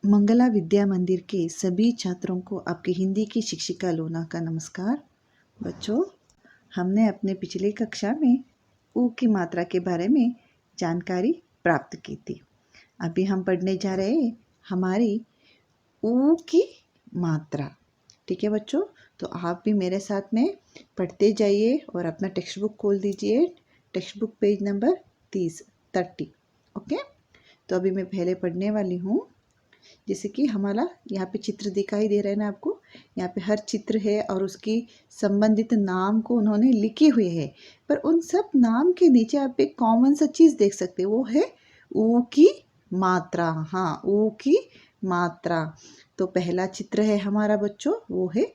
मंगला विद्या मंदिर के सभी छात्रों को आपकी हिंदी की शिक्षिका लोना का नमस्कार। बच्चों, हमने अपने पिछले कक्षा में ऊ की मात्रा के बारे में जानकारी प्राप्त की थी। अभी हम पढ़ने जा रहे हैं हमारी ऊ की मात्रा। ठीक है बच्चों, तो आप भी मेरे साथ में पढ़ते जाइए और अपना टेक्स्ट बुक खोल दीजिए। Text book page number 30। Okay, तो अभी मैं पहले पढ़ने वाली हूँ। जैसे कि हमारा यहाँ पे चित्र दिखाई दे रहा है ना आपको, यहाँ पे हर चित्र है और उसकी संबंधित नाम को उन्होंने लिखे हुए है, पर उन सब नाम के नीचे आप एक कॉमन सा चीज़ देख सकते हैं, वो है ऊ की मात्रा। हाँ, ऊ की मात्रा। तो पहला चित्र है हमारा बच्चों, वो है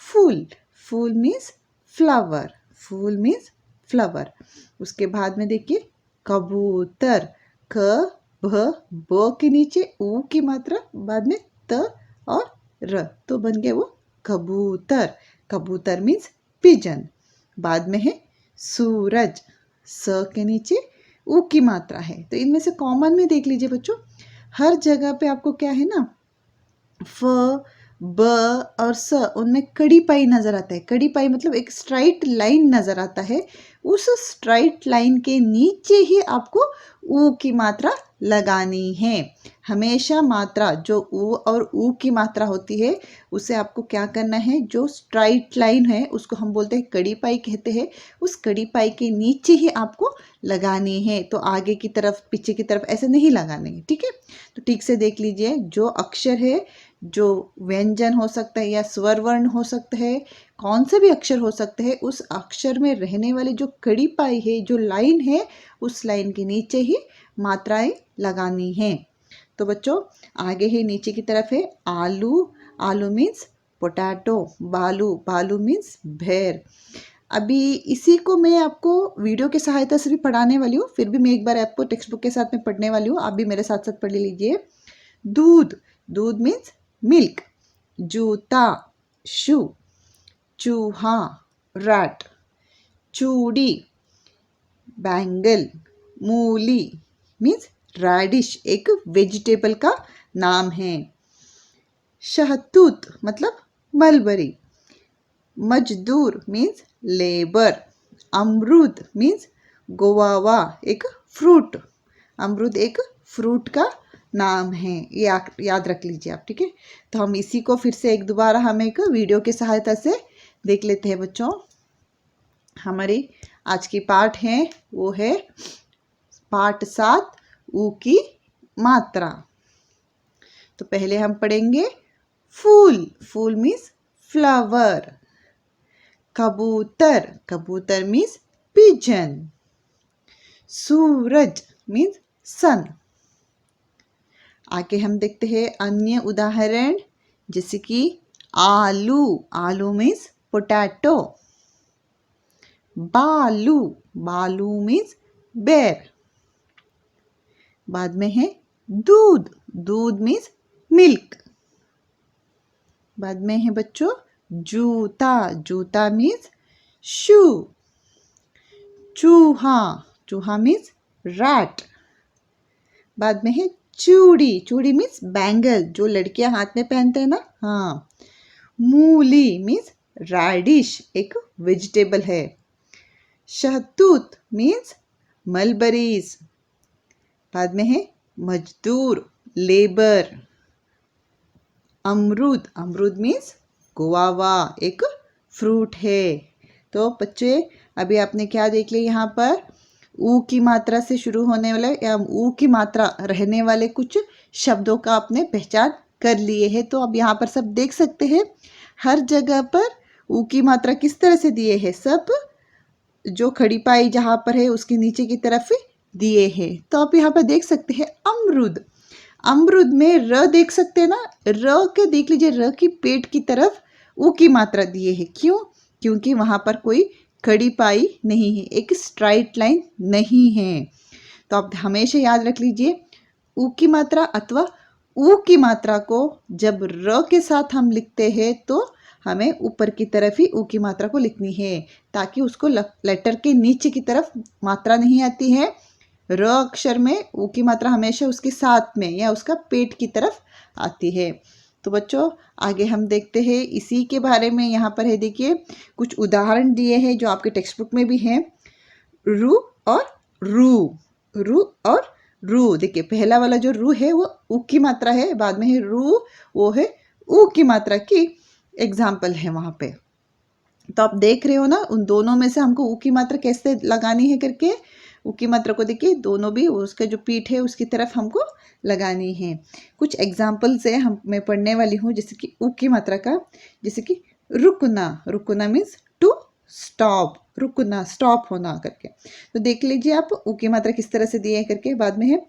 फूल। फूल मीन्स फ्लावर। फूल मीन्स फ्लावर। उसके बाद में देखिए कबूतर। क भ ब के नीचे ऊ की मात्रा, बाद में त और र, तो बन गए वो कबूतर। कबूतर मीन्स पिजन। बाद में है सूरज। स के नीचे ऊ की मात्रा है। तो इनमें से कॉमन में देख लीजिए बच्चों, हर जगह पे आपको क्या है ना, फ ब और स, उनमें कड़ी पाई नजर आता है। कड़ी पाई मतलब एक स्ट्राइट लाइन नजर आता है। उस स्ट्राइट लाइन के नीचे ही आपको ऊ की मात्रा लगानी है। हमेशा मात्रा जो ऊ और ऊ की मात्रा होती है, उसे आपको क्या करना है, जो स्ट्राइट लाइन है उसको हम बोलते हैं कड़ी पाई कहते हैं। उस कड़ी पाई के नीचे ही आपको लगानी है, तो आगे की तरफ पीछे की तरफ ऐसे नहीं लगाने हैं। ठीक है, तो ठीक से देख लीजिए, जो अक्षर है, जो व्यंजन हो सकता है या स्वर वर्ण हो सकता है, कौन से भी अक्षर हो सकते हैं, उस अक्षर में रहने वाली जो कड़ी पाई है, जो लाइन है, उस लाइन के नीचे ही मात्राएं लगानी है। तो बच्चों, आगे ही नीचे की तरफ है आलू। आलू मीन्स पोटैटो। बालू। बालू मीन्स भेड़। अभी इसी को मैं आपको वीडियो की सहायता से भी पढ़ाने वाली हूँ, फिर भी मैं एक बार आपको टेक्स्ट बुक के साथ में पढ़ने वाली हूँ, आप भी मेरे साथ साथ पढ़ लीजिए। दूध। दूध मीन्स मिल्क। जूता शू। चूहा रैट। चूड़ी बैंगल। मूली मीन्स रेडिश, एक वेजिटेबल का नाम है। शहतूत मतलब मलबरी। मजदूर मीन्स लेबर। अमरूद मीन्स गोवावा, एक फ्रूट। अमरूद एक फ्रूट का नाम है, ये याद रख लीजिए आप। ठीक है, तो हम इसी को फिर से एक दोबारा हम एक वीडियो की सहायता से देख लेते हैं बच्चों। हमारी आज की पाठ है वो है पाठ 7, ऊ की मात्रा। तो पहले हम पढ़ेंगे फूल। फूल मीन्स फ्लावर। कबूतर। कबूतर मीन्स पिजन। सूरज मीन्स सन। आगे हम देखते हैं अन्य उदाहरण, जैसे कि आलू। आलू मीन्स पोटैटो। बालू। बालू मीन्स बेर। बाद में है दूध। दूध मीन्स मिल्क। बाद में है बच्चों जूता। जूता मीन्स शू। चूहा। चूहा मीन्स रैट। बाद में है चूड़ी। चूड़ी मीन्स बैंगल, जो लड़कियां हाथ में पहनते हैं ना। हाँ। मूली मीन्स रेडिश, एक वेजिटेबल है। शहतूत मीन्स मलबरीज। बाद में है मजदूर, लेबर। अमरूद। अमरूद मीन्स गुआवा, एक फ्रूट है। तो बच्चे, अभी आपने क्या देख लिया, यहाँ पर ऊ की मात्रा से शुरू होने वाले या ऊ की मात्रा रहने वाले कुछ शब्दों का आपने पहचान कर लिए है। तो अब यहाँ पर सब देख सकते हैं, हर जगह पर ऊ की मात्रा किस तरह से दिए है, सब जो खड़ी पाई जहाँ पर है उसके नीचे की तरफ दिए हैं। तो आप यहाँ पर देख सकते हैं अमरूद। अमरूद में र देख सकते हैं ना, र के देख लीजिए, र की पेट की तरफ ऊ की मात्रा दिए है। क्यों? क्योंकि वहां पर कोई खड़ी पाई नहीं है, एक स्ट्राइट लाइन नहीं है। तो आप हमेशा याद रख लीजिए, ऊ की मात्रा अथवा ऊ की मात्रा को जब र के साथ हम लिखते हैं तो हमें ऊपर की तरफ ही ऊ की मात्रा को लिखनी है, ताकि उसको लेटर के नीचे की तरफ मात्रा नहीं आती है, र अक्षर में ऊ की मात्रा हमेशा उसके साथ में या उसका पेट की तरफ आती है। तो बच्चों आगे हम देखते हैं इसी के बारे में। यहाँ पर है देखिए कुछ उदाहरण दिए हैं जो आपके टेक्स्ट बुक में भी हैं। रू और रू, रू और रू। देखिए पहला वाला जो रू है वो ऊ की मात्रा है, बाद में है रू, वो है ऊ की मात्रा की एग्जाम्पल है वहाँ पे। तो आप देख रहे हो ना उन दोनों में से हमको ऊ की मात्रा कैसे लगानी है करके। ऊ की मात्रा को देखिए दोनों भी उसका जो पीठ है उसकी तरफ हमको लगानी है। कुछ एग्जाम्पल्स है मैं पढ़ने वाली हूँ जैसे कि ऊ की मात्रा का, जैसे कि रुकना, रुकना मीन्स टू स्टॉप, रुकना स्टॉप होना करके। तो देख लीजिए आप ऊ की मात्रा किस तरह से दी है करके। बाद में है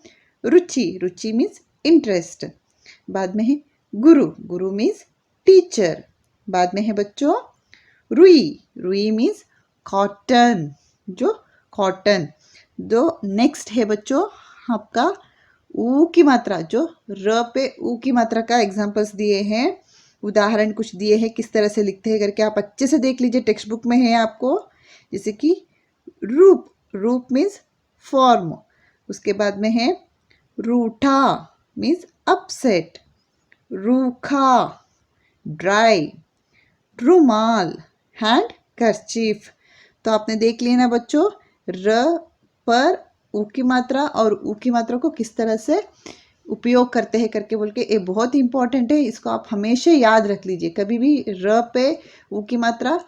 रुचि, रुचि मीन्स इंटरेस्ट। बाद में है गुरु, गुरु मीन्स टीचर। बाद में है बच्चों रुई, रुई मीन्स कॉटन, जो कॉटन। जो नेक्स्ट है बच्चों आपका ऊ की मात्रा, जो र पे ऊ की मात्रा का एग्जाम्पल्स दिए हैं, उदाहरण कुछ दिए हैं किस तरह से लिखते हैं करके। आप अच्छे से देख लीजिए, टेक्स्ट बुक में है आपको। जैसे कि रूप, रूप मीन्स फॉर्म। उसके बाद में है रूठा मीन्स अपसेट, रूखा ड्राई, रुमाल हैंड कर्चीफ। तो आपने देख लिया ना बच्चों र पर ऊ की मात्रा और ऊ की मात्रा को किस तरह से उपयोग करते हैं करके बोल के। ये बहुत इंपॉर्टेंट है, इसको आप हमेशा याद रख लीजिए। कभी भी र पे ऊ की मात्रा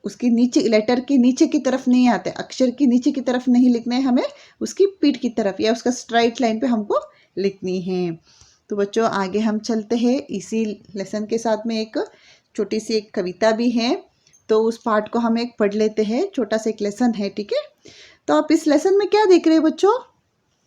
उसकी नीचे लेटर के नीचे की तरफ नहीं आते, अक्षर की नीचे की तरफ नहीं लिखना है हमें, उसकी पीठ की तरफ या उसका स्ट्राइट लाइन पे हमको लिखनी है। तो बच्चों आगे हम चलते हैं। इसी लेसन के साथ में एक छोटी सी एक कविता भी है, तो उस पार्ट को हम एक पढ़ लेते हैं। छोटा सा एक लेसन है, ठीक है। तो आप इस लेसन में क्या देख रहे हो बच्चों?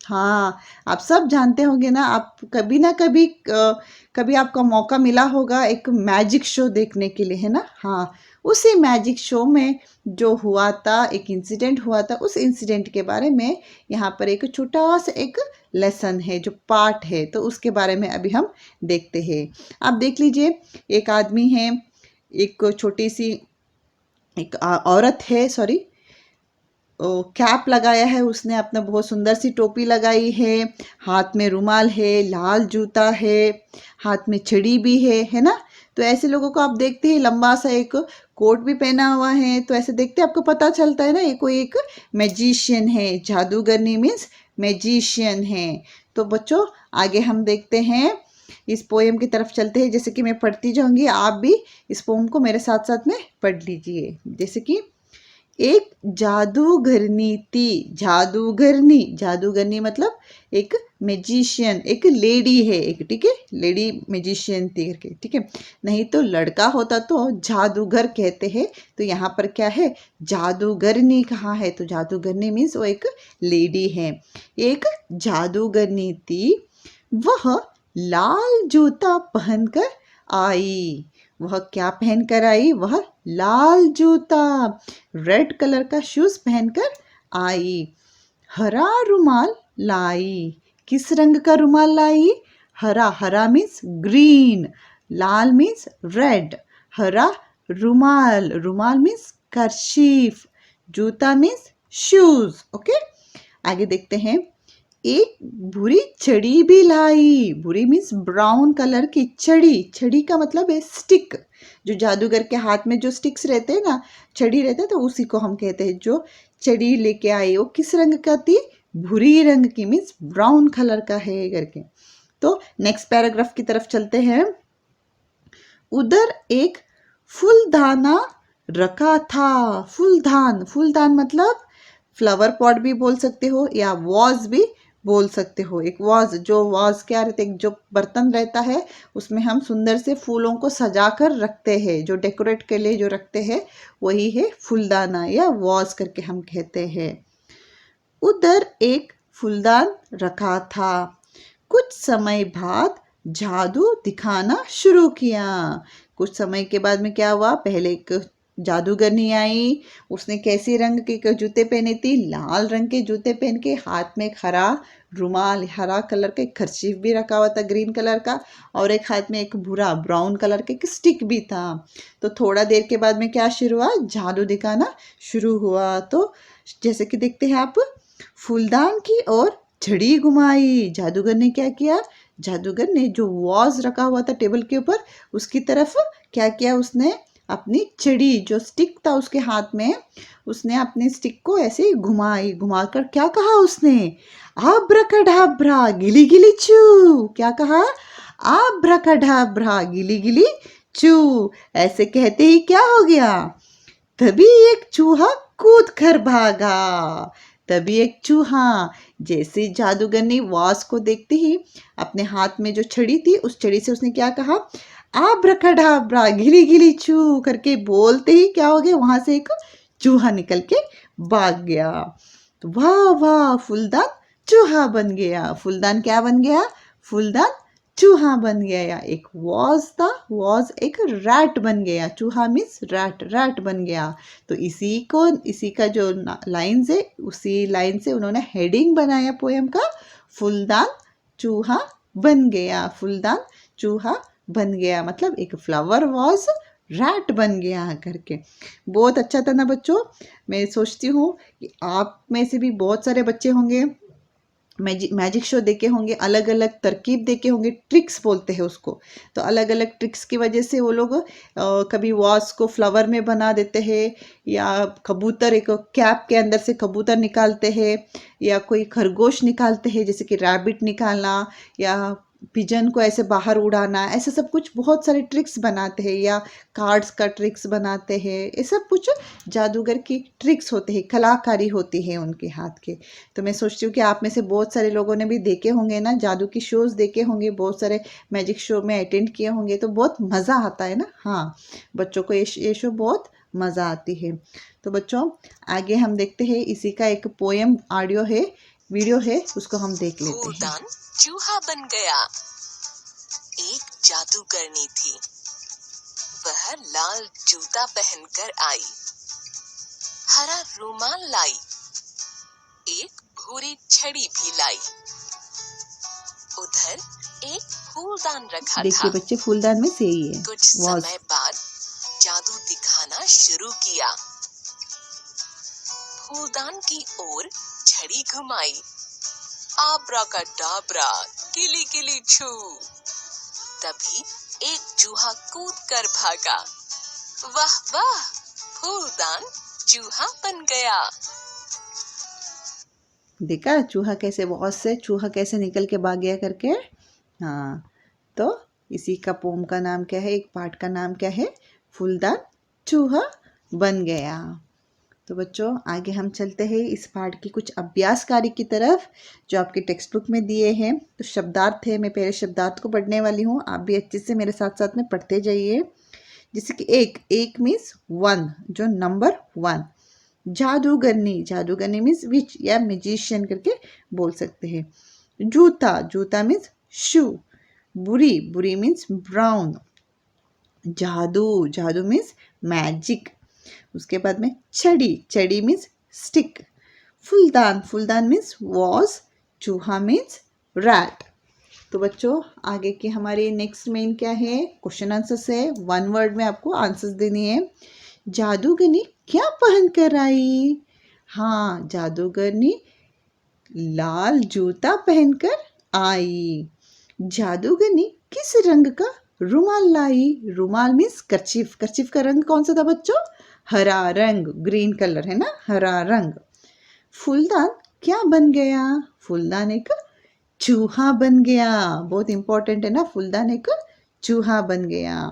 हाँ, आप सब जानते होंगे ना, आप कभी ना कभी कभी आपका मौका मिला होगा एक मैजिक शो देखने के लिए, है ना। हाँ, उसी मैजिक शो में जो हुआ था, एक इंसिडेंट हुआ था, उस इंसिडेंट के बारे में यहाँ पर एक छोटा सा एक लेसन है जो पार्ट है, तो उसके बारे में अभी हम देखते हैं। आप देख लीजिए, एक आदमी है, एक छोटी सी एक औरत है, सॉरी, कैप लगाया है उसने, अपना बहुत सुंदर सी टोपी लगाई है, हाथ में रुमाल है, लाल जूता है, हाथ में छड़ी भी है ना। तो ऐसे लोगों को आप देखते हैं, लंबा सा एक कोट भी पहना हुआ है, तो ऐसे देखते आपको पता चलता है ना ये कोई एक मैजिशियन है, जादूगरनी मीन्स मैजिशियन है। तो बच्चों आगे हम देखते हैं, इस पोएम की तरफ चलते हैं। जैसे कि मैं पढ़ती जाऊंगी, आप भी इस पोएम को मेरे साथ साथ में पढ़ लीजिए। जैसे कि एक जादूगरनी थी, जादूगरनी, जादूगरनी मतलब एक मैजिशियन, एक लेडी है एक, ठीक है, लेडी मैजिशियन थी करके, ठीक है। नहीं तो लड़का होता तो जादूगर कहते हैं, तो यहाँ पर क्या है, जादूगरनी कहा है, तो जादूगरनी मीन्स वो एक लेडी है। एक जादूगरनी थी, वह लाल जूता पहनकर आई। वह क्या पहनकर आई? वह लाल जूता, रेड कलर का शूज पहनकर आई। हरा रुमाल लाई। किस रंग का रुमाल लाई? हरा, हरा मीन्स ग्रीन, लाल मीन्स रेड, हरा रुमाल, रुमाल मीन्स कर्शीफ, जूता मीन्स शूज। ओके, आगे देखते हैं। एक भूरी छड़ी भी लाई। भूरी मीन्स ब्राउन कलर की छड़ी, छड़ी का मतलब है स्टिक, जो जादूगर के हाथ में जो स्टिक्स रहते हैं ना, छड़ी रहते हैं, तो उसी को हम कहते हैं। जो छड़ी लेके आई वो किस रंग का थी? भूरी रंग की, मीन्स ब्राउन कलर का है करके। तो नेक्स्ट पैराग्राफ की तरफ चलते हैं। उधर एक फूलदाना रखा था। फूलदान, फूलदान मतलब फ्लावर पॉट भी बोल सकते हो या वॉज भी बोल सकते हो। एक वाज, जो वाज क्या रहता है, जो बर्तन रहता है उसमें हम सुंदर से फूलों को सजा कर रखते हैं, जो डेकोरेट के लिए जो रखते हैं वही है फूलदाना या वाज करके हम कहते हैं। उधर एक फूलदान रखा था। कुछ समय बाद जादू दिखाना शुरू किया। कुछ समय के बाद में क्या हुआ? पहले एक जादूगरनी आई, उसने कैसे रंग के जूते पहने थी? लाल रंग के जूते पहन के, हाथ में एक हरा रुमाल, हरा कलर का एक खर्चीफ भी रखा हुआ था ग्रीन कलर का, और एक हाथ में एक भूरा ब्राउन कलर का एक स्टिक भी था। तो थोड़ा देर के बाद में क्या शुरू हुआ? जादू दिखाना शुरू हुआ। तो जैसे कि देखते हैं आप, फूलदान की ओर छड़ी घुमाई। जादूगर ने क्या किया? जादूगर ने जो वॉज रखा हुआ था टेबल के ऊपर, उसकी तरफ क्या किया? उसने अपनी छड़ी, जो स्टिक था उसके हाथ में, उसने अपनी स्टिक को ऐसे ही घुमाई। घुमाकर क्या कहा उसने? आब्राकाडाब्रा गिली गिली चू। क्या कहा? आब्राकाडाब्रा गिली गिली चू। ऐसे कहते ही क्या हो गया? तभी एक चूहा कूद कर भागा। तभी एक चूहा, जैसे जादूगर ने वास को देखते ही अपने हाथ में जो छड़ी थी, उस छड़ी से उसने क्या कहा? आब्राकाडाब्रा गिली गिली चू करके बोलते ही क्या हो गया? वहां से एक चूहा निकल के भाग गया। तो वाह वाह, फूलदान चूहा बन गया। फूलदान क्या बन गया? फूलदान चूहा बन गया। एक वॉज था, वॉज एक रैट बन गया। चूहा मीन्स रैट, रैट बन गया। तो इसी का जो लाइन्स है, उसी लाइन से उन्होंने हेडिंग बनाया पोएम का, फूलदान चूहा बन गया। फूलदान चूहा बन गया मतलब एक फ्लावर वॉज रैट बन गया करके। बहुत अच्छा था ना बच्चों। मैं सोचती हूँ कि आप में से भी बहुत सारे बच्चे होंगे मैजिक शो देखे होंगे, अलग अलग तरकीब देखे होंगे, ट्रिक्स बोलते हैं उसको। तो अलग अलग ट्रिक्स की वजह से वो लोग कभी वॉस को फ्लावर में बना देते हैं, या कबूतर, एक कैप के अंदर से कबूतर निकालते हैं, या कोई खरगोश निकालते हैं जैसे कि रैबिट निकालना, या पिजन को ऐसे बाहर उड़ाना, ऐसे सब कुछ बहुत सारे ट्रिक्स बनाते हैं, या कार्ड्स का ट्रिक्स बनाते हैं। ये सब कुछ जादूगर की ट्रिक्स होते हैं, कलाकारी होती है उनके हाथ के। तो मैं सोचती हूँ कि आप में से बहुत सारे लोगों ने भी देखे होंगे ना, जादू की शोज़ देखे होंगे, बहुत सारे मैजिक शो में अटेंड किए होंगे, तो बहुत मज़ा आता है ना। हाँ, बच्चों को ये शो बहुत मज़ा आती है। तो बच्चों, आगे हम देखते हैं, इसी का एक पोएम ऑडियो है, वीडियो है, उसको हम देख लेते हैं। फूलदान चूहा बन गया। एक जादूगरनी थी, वह लाल जूता पहनकर आई, हरा रुमाल लाई, एक भूरी छड़ी भी लाई। उधर एक फूलदान रखा था। देखिए बच्चे, फूलदान में से ही है। कुछ समय बाद जादू दिखाना शुरू किया। फूलदान की ओर छड़ी घुमाई, आब्राकाडाब्रा किली किली छू। तभी एक चूहा कूद कर भागा। वाह वाह, फूलदान चूहा बन गया। देखा चूहा कैसे, बहुत से चूहा कैसे निकल के भाग गया करके। हाँ, तो इसी का पोम का नाम क्या है, एक पार्ट का नाम क्या है? फूलदान चूहा बन गया। तो बच्चों, आगे हम चलते हैं इस पाठ की कुछ अभ्यास कार्य की तरफ, जो आपके टेक्स्ट बुक में दिए हैं। तो शब्दार्थ है, मैं पहले शब्दार्थ को पढ़ने वाली हूँ, आप भी अच्छे से मेरे साथ साथ में पढ़ते जाइए। जैसे कि एक मीन्स वन, जो नंबर वन। जादूगरनी, जादूगरनी मीन्स विच या मैजिशियन करके बोल सकते हैं। जूता, जूता मीन्स शू। बुरी, बुरी मीन्स ब्राउन। जादू, जादू मीन्स मैजिक। उसके बाद में छड़ी, छड़ी मीन्स स्टिक। फूलदान, फूलदान मीन्स वॉज। चूहा मीन्स रैट। तो बच्चों, आगे की हमारी नेक्स्ट मेन क्या है? क्वेश्चन आंसर्स है। वन वर्ड में आपको आंसर्स देनी है। जादूगरनी क्या पहन कर आई? हाँ, जादूगरनी लाल जूता पहनकर आई। जादूगरनी किस रंग का रुमाल लाई? रुमाल मीन्स कर्चीफ। कर्चीफ का रंग कौन सा था बच्चों? हरा रंग, ग्रीन कलर है ना, हरा रंग। फूलदान क्या बन गया? फूलदान एक चूहा बन गया। बहुत इंपॉर्टेंट है ना, फूलदान एक चूहा बन गया।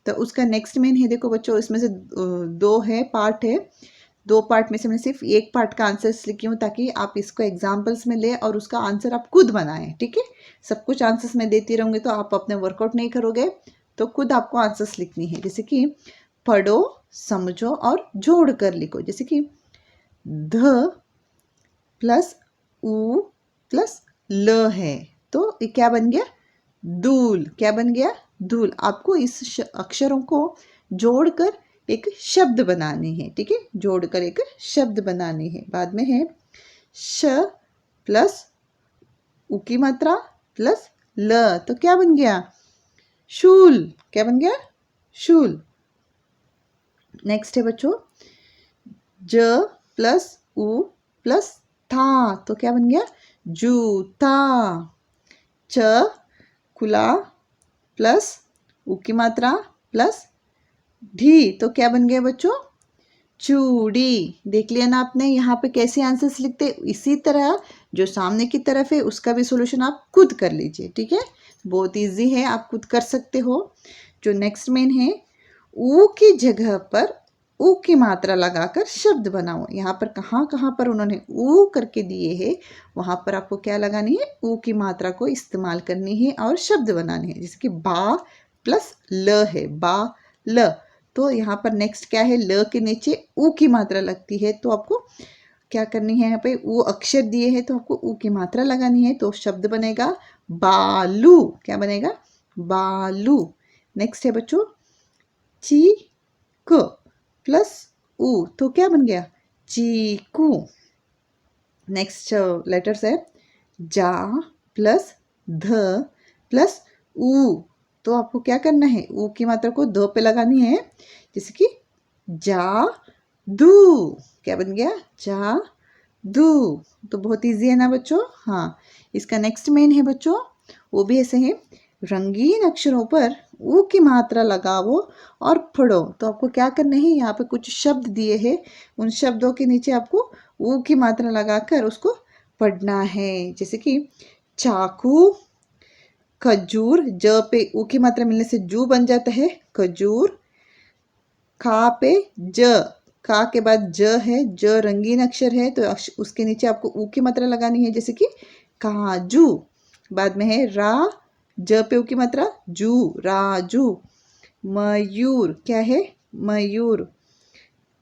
तो उसका नेक्स्ट मेन है, देखो बच्चों, इसमें से दो है पार्ट है। दो पार्ट में से मैं सिर्फ एक पार्ट का आंसर लिखी हूँ, ताकि आप इसको एग्जाम्पल्स में ले और उसका आंसर आप खुद बनाएं। ठीक है, सब कुछ आंसर्स में देती रहूँगी तो आप अपने वर्कआउट नहीं करोगे, तो खुद आपको आंसर्स लिखनी है। जैसे कि पढ़ो, समझो और जोड़ कर लिखो। जैसे कि ध प्लस उ प्लस ल है, तो ये क्या बन गया? दूल। क्या बन गया? दूल। आपको इस अक्षरों को जोड़कर एक शब्द बनाने हैं। ठीक है, जोड़कर एक शब्द बनाने हैं। बाद में है श प्लस उ की मात्रा प्लस ल, तो क्या बन गया? शूल। क्या बन गया? शूल। नेक्स्ट है बच्चों, ज प्लस उ प्लस था, तो क्या बन गया? जूता। च खुला प्लस ऊ की मात्रा प्लस ढी, तो क्या बन गया बच्चों? चूड़ी। देख लिया ना आपने यहाँ पे कैसे आंसर्स लिखते? इसी तरह जो सामने की तरफ है उसका भी सॉल्यूशन आप खुद कर लीजिए, ठीक है? बहुत इजी है, आप खुद कर सकते हो। जो नेक्स्ट मेन है, ऊ की जगह पर ऊ की मात्रा लगाकर शब्द बनाओ। यहाँ पर कहाँ कहाँ पर उन्होंने ऊ करके दिए हैं, वहाँ पर आपको क्या लगानी है? ऊ की मात्रा को इस्तेमाल करनी है और शब्द बनाने हैं। जैसे कि बा प्लस ल है, बा ल। तो यहाँ पर नेक्स्ट क्या है? ल के नीचे ऊ की मात्रा लगती है, तो आपको क्या करनी है? यहाँ पे ऊ अक्षर दिए हैं तो आपको ऊ की मात्रा लगानी है, तो शब्द बनेगा बालू। क्या बनेगा? बालू। नेक्स्ट है बच्चों, चीक प्लस ऊ, तो क्या बन गया? चीकू। नेक्स्ट लेटर्स है जा प्लस ध प्लस ऊ, तो आपको क्या करना है? ऊ की मात्रा को ध पे लगानी है, जैसे कि जा दू। क्या बन गया? जा दू। तो बहुत इजी है ना बच्चों? हाँ। इसका नेक्स्ट मेन है बच्चों, वो भी ऐसे है, रंगीन अक्षरों पर ऊ की मात्रा लगाओ और पढ़ो। तो आपको क्या करना है? यहाँ पे कुछ शब्द दिए हैं, उन शब्दों के नीचे आपको ऊ की मात्रा लगाकर उसको पढ़ना है। जैसे कि चाकू, खजूर, ज पे ऊ की मात्रा मिलने से जू बन जाता है, खजूर। खा पे ज, खा के बाद ज है, ज रंगीन अक्षर है तो उसके नीचे आपको ऊ की मात्रा लगानी है, जैसे कि काजू। बाद में है रा, ज पे ऊ की मात्रा, जू, राजू। मयूर, क्या है? मयूर।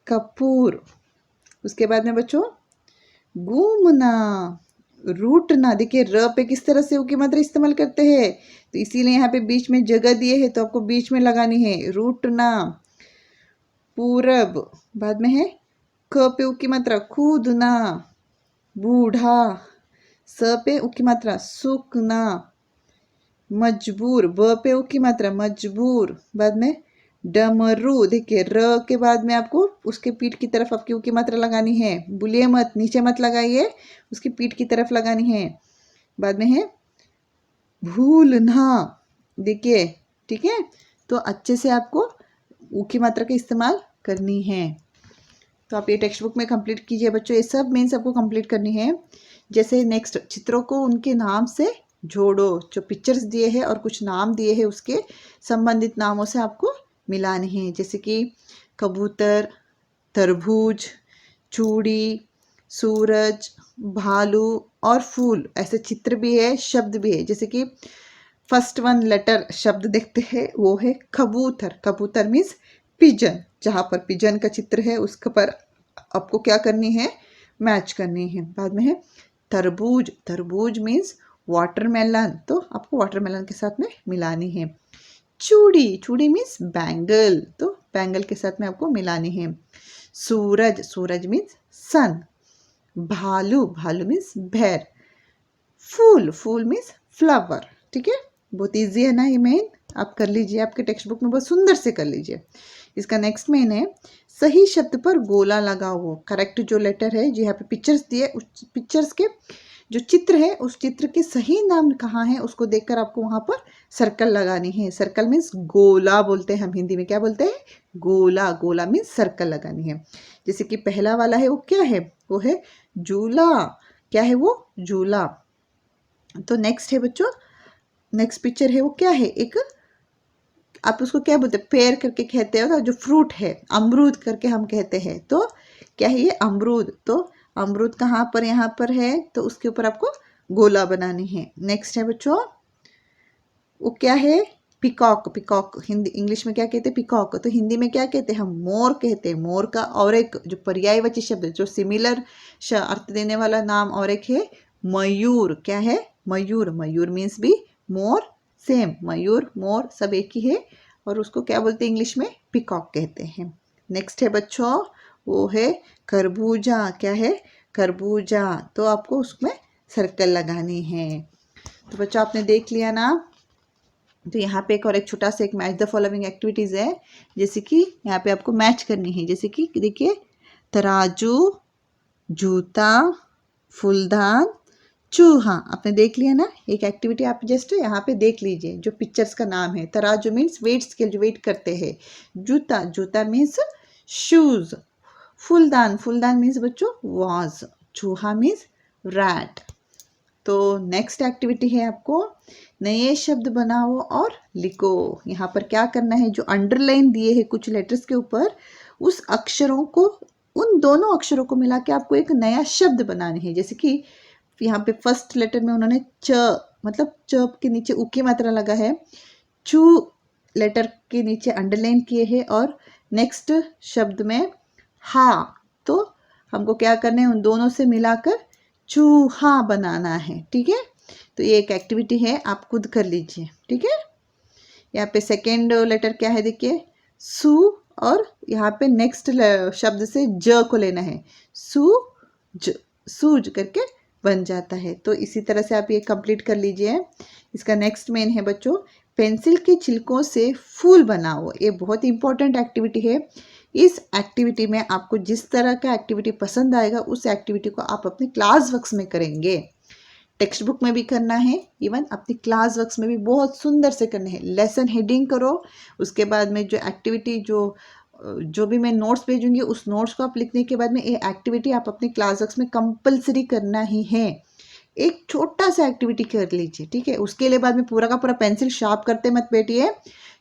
कपूर। उसके बाद में बच्चों घूमना, रूठना। देखिए र पे किस तरह से ऊ की मात्रा इस्तेमाल करते हैं, तो इसीलिए यहाँ पे बीच में जगह दिए है तो आपको बीच में लगानी है, रूठना। पूरब। बाद में है क पे ऊ की मात्रा, कूदना। बूढ़ा, स पे ऊ की मात्रा, सूखना। मजबूर, ब पे ऊ की मात्रा, मजबूर। बाद में डमरू। देखिए र के बाद में आपको उसके पीठ की तरफ आपकी ऊ की मात्रा लगानी है, भूलिए मत, नीचे मत लगाइए, उसकी पीठ की तरफ लगानी है। बाद में है भूलना। देखिए, ठीक है? तो अच्छे से आपको ऊ की मात्रा का इस्तेमाल करनी है। तो आप ये टेक्स्ट बुक में कंप्लीट कीजिए बच्चों, ये सब मेन्स आपको कंप्लीट करनी है। जैसे नेक्स्ट, चित्रों को उनके नाम से जोड़ो। जो पिक्चर्स दिए हैं और कुछ नाम दिए हैं उसके संबंधित नामों से आपको मिलाने हैं, जैसे कि कबूतर, तरबूज, चूड़ी, सूरज, भालू और फूल। ऐसे चित्र भी है, शब्द भी है। जैसे कि फर्स्ट वन लेटर शब्द देखते हैं, वो है कबूतर। कबूतर मीन्स पिजन। जहाँ पर पिजन का चित्र है उसके पर आपको क्या करनी है? मैच करनी है। बाद में है तरबूज। तरबूज मीन्स वाटरमेलन, तो आपको वाटरमेलन के साथ में मिलानी है। चूड़ी, चूड़ी मीन्स बैंगल, तो बैंगल के साथ में आपको मिलानी है। सूरज, सूरज मीन्स सन। भालू, भालू मीन्स भेड़। फूल, फूल मीन्स फ्लावर। ठीक है? बहुत इजी है ना ये मेन, आप कर लीजिए, आपके टेक्स्ट बुक में बहुत सुंदर से कर लीजिए। इसका नेक्स्ट मेन है, सही शब्द पर गोला लगाओ। करेक्ट जो लेटर है, जो यहाँ पे पिक्चर्स दिए, उस पिक्चर्स के जो चित्र है उस चित्र के सही नाम कहाँ है उसको देखकर आपको वहाँ पर सर्कल लगानी है। सर्कल मीन्स गोला बोलते हैं हम हिंदी में, क्या बोलते हैं? गोला। गोला मीन्स सर्कल लगानी है। जैसे कि पहला वाला है वो क्या है? वो है झूला। क्या है वो? झूला। तो नेक्स्ट है बच्चों, नेक्स्ट पिक्चर है वो क्या है? एक, आप उसको क्या बोलते हैं? पेयर करके कहते हो ना, जो फ्रूट है, अमरूद करके हम कहते हैं। तो क्या है ये? अमरूद। तो अमरूद कहाँ पर? यहाँ पर है, तो उसके ऊपर आपको गोला बनानी है। नेक्स्ट है बच्चों, वो क्या है? पिकॉक। पिकॉक हिंदी इंग्लिश में क्या कहते हैं? पिकॉक। तो हिंदी में क्या कहते हैं? हम मोर कहते हैं। मोर का और एक जो पर्यायवाची शब्द जो सिमिलर अर्थ देने वाला नाम और एक है मयूर। क्या है? मयूर। मयूर मीन्स भी मोर, सेम। मयूर, मोर सब एक ही है, और उसको क्या बोलते हैं इंग्लिश में? पिकॉक कहते हैं। नेक्स्ट है बच्चों, वो है खरबूजा। क्या है? खरबूजा। तो आपको उसमें सर्कल लगानी है। तो बच्चों आपने देख लिया ना। तो यहाँ पे एक और एक छोटा सा एक मैच द फॉलोइंग एक्टिविटीज है, जैसे कि यहाँ पे आपको मैच करनी है। जैसे कि देखिए, तराजू, जूता, फूलदान चूहा। आपने देख लिया ना, एक एक्टिविटी आप जस्ट यहाँ पे देख लीजिए जो पिक्चर्स का नाम है। तराजू मीन्स वेट स्केल, जो वेट करते हैं। जूता, जूता मीन्स शूज। फूलदान, फूलदान मीन्स बच्चों वाज। चूहा मीन्स रैट। तो नेक्स्ट एक्टिविटी है आपको नए शब्द बनाओ और लिखो। यहाँ पर क्या करना है, जो अंडरलाइन दिए हैं कुछ लेटर्स के ऊपर, उस अक्षरों को, उन दोनों अक्षरों को मिला के आपको एक नया शब्द बनाने हैं। जैसे कि यहाँ पे फर्स्ट लेटर में उन्होंने च, मतलब च के नीचे उ की मात्रा लगा है। चू लेटर के नीचे अंडरलाइन किए हैं और नेक्स्ट शब्द में हा। तो हमको क्या करना है, उन दोनों से मिलाकर चूहा बनाना है। ठीक है, तो ये एक एक्टिविटी है, आप खुद कर लीजिए। ठीक है, यहाँ पे सेकेंड लेटर क्या है देखिए, सू, और यहाँ पे नेक्स्ट शब्द से ज को लेना है। सूज, सूज करके बन जाता है। तो इसी तरह से आप ये कंप्लीट कर लीजिए। इसका नेक्स्ट मेन है बच्चों, पेंसिल के छिलकों से फूल बनाओ। ये बहुत इंपॉर्टेंट एक्टिविटी है। इस एक्टिविटी में आपको जिस तरह का एक्टिविटी पसंद आएगा उस एक्टिविटी को आप अपने क्लास वर्क्स में करेंगे। टेक्स्ट बुक में भी करना है, इवन अपनी क्लास वर्क्स में भी बहुत सुंदर से करने हैं। लेसन हेडिंग करो, उसके बाद में जो एक्टिविटी जो भी मैं नोट्स भेजूंगी उस नोट्स को आप लिखने के बाद में ये एक्टिविटी आप अपने क्लास वर्क्स में कंपलसरी करना ही है। एक छोटा सा एक्टिविटी कर लीजिए। ठीक है, उसके लिए बाद में पूरा का पूरा पेंसिल शार्प करते मत बैठिए।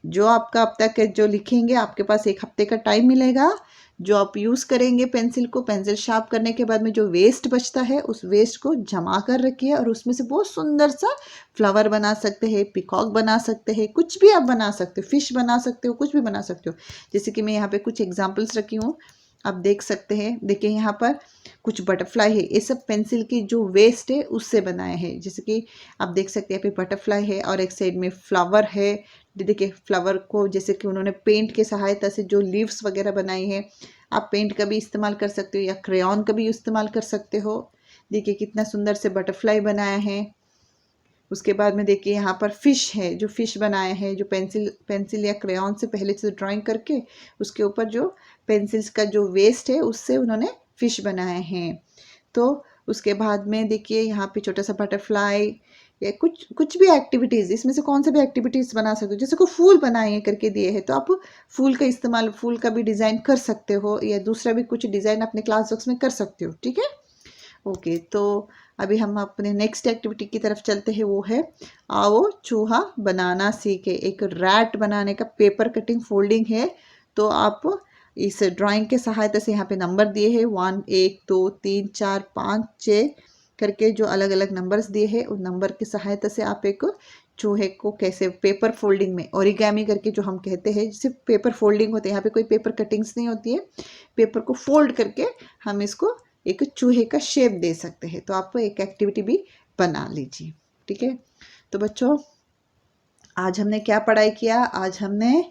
जो आपका अब तक जो लिखेंगे, आपके पास एक हफ्ते का टाइम मिलेगा। जो आप यूज़ करेंगे पेंसिल को, पेंसिल शार्प करने के बाद में जो वेस्ट बचता है उस वेस्ट को जमा कर रखिए और उसमें से बहुत सुंदर सा फ्लावर बना सकते हैं, पिकॉक बना सकते हैं, कुछ भी आप बना सकते हो, फिश बना सकते हो, कुछ भी बना सकते हो। जैसे कि मैं यहाँ पे कुछ एग्जाम्पल्स रखी हूँ, आप देख सकते हैं। देखिए यहाँ पर कुछ बटरफ्लाई है, ये सब पेंसिल की जो वेस्ट है उससे बनाए हैं। जैसे कि आप देख सकते हैं यहाँ पे बटरफ्लाई है और एक साइड में फ्लावर है। देखिए फ्लावर को जैसे कि उन्होंने पेंट के सहायता से जो लीव्स वगैरह बनाई है, आप पेंट का भी इस्तेमाल कर सकते हो या क्रेयॉन का भी इस्तेमाल कर सकते हो। देखिए कितना सुंदर से बटरफ्लाई बनाया है। उसके बाद में देखिए यहाँ पर फिश है, जो फिश बनाए हैं, जो पेंसिल या क्रेयॉन से पहले से ड्राइंग करके उसके ऊपर जो पेंसिल्स का जो वेस्ट है उससे उन्होंने फिश बनाए हैं। तो उसके बाद में देखिए यहाँ पे छोटा सा बटरफ्लाई या कुछ भी एक्टिविटीज़, इसमें से कौन सा भी एक्टिविटीज़ बना सकते हो। जैसे को फूल बनाए करके दिए हैं तो आप फूल का इस्तेमाल, फूल का भी डिज़ाइन कर सकते हो या दूसरा भी कुछ डिज़ाइन अपने क्लास बॉक्स में कर सकते हो। ठीक है, ओके। तो अभी हम अपने नेक्स्ट एक्टिविटी की तरफ चलते हैं, वो है आओ चूहा बनाना सीखे। एक रैट बनाने का पेपर कटिंग फोल्डिंग है। तो आप इस ड्राइंग के सहायता से यहाँ पे नंबर दिए हैं 1 1 2 3 4 5 6 करके, जो अलग अलग नंबर्स दिए हैं उन नंबर की सहायता से आप एक चूहे को कैसे पेपर फोल्डिंग में, ओरिगेमी करके जो हम कहते हैं, सिर्फ पेपर फोल्डिंग होते हैं, यहाँ पे कोई पेपर कटिंग्स नहीं होती है। पेपर को फोल्ड करके हम इसको एक चूहे का शेप दे सकते हैं। तो आप एक एक्टिविटी भी बना लीजिए। ठीक है, तो बच्चों आज हमने क्या पढ़ाई किया, आज हमने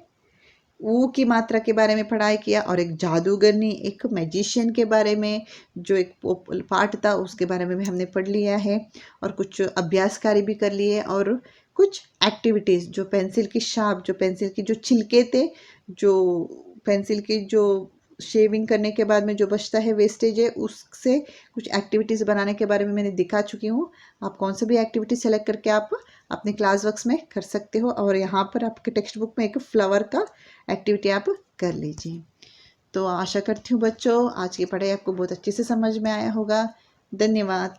ऊ की मात्रा के बारे में पढ़ाई किया और एक जादूगरनी, एक मैजिशियन के बारे में जो एक पार्ट था उसके बारे में भी हमने पढ़ लिया है और कुछ अभ्यासकारी भी कर लिए और कुछ एक्टिविटीज़, जो पेंसिल की शार्प, जो पेंसिल की जो छिलके थे, जो पेंसिल की जो शेविंग करने के बाद में जो बचता है वेस्टेज है, उससे कुछ एक्टिविटीज़ बनाने के बारे में मैंने दिखा चुकी हूँ। आप कौन सा भी एक्टिविटी सेलेक्ट करके आप अपने क्लास वर्क्स में कर सकते हो और यहाँ पर आपके टेक्स्ट बुक में एक फ्लावर का एक्टिविटी आप कर लीजिए। तो आशा करती हूँ बच्चों आज की पढ़ाई आपको बहुत अच्छे से समझ में आया होगा। धन्यवाद।